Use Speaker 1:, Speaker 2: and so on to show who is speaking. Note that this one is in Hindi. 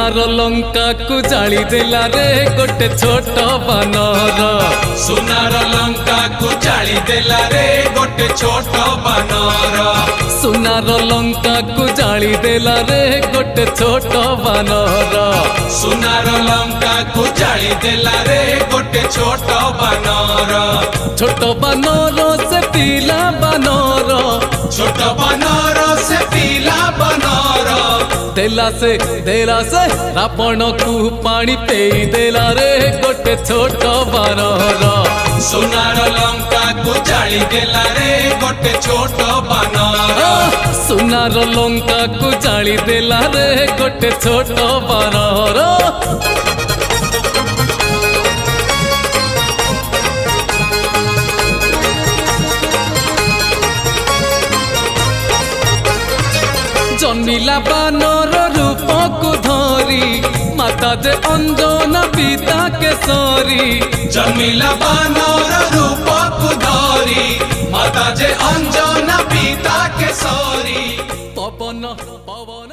Speaker 1: सुनार लंका को जाली देला रे गोटे छोट बानर।
Speaker 2: सुनार लंका को जाली देला रे गोटे छोट बानर।
Speaker 1: सुनार लंका को जाली देला रे गोटे छोट बानर।
Speaker 2: सुनार लंका को जाली देला रे गोटे छोट बानर।
Speaker 1: छोट बानर से पीला बानर।
Speaker 2: छोट बानर से पीला बानर।
Speaker 1: देला से रावण को पानी पेई देला रे गोटे छोट बानर।
Speaker 2: सुनार लंका को जाली देला रे गोटे छोट बानर।
Speaker 1: सुनार लंका को जाली देला रे गोटे छोट बानर। जन्मिला बानर रूप को धरी माता जे अंजना पिता केसरी।
Speaker 2: जन्मिला बानर रूप को धरी माता जे अंजना पिता केसरी।
Speaker 1: पवन पवन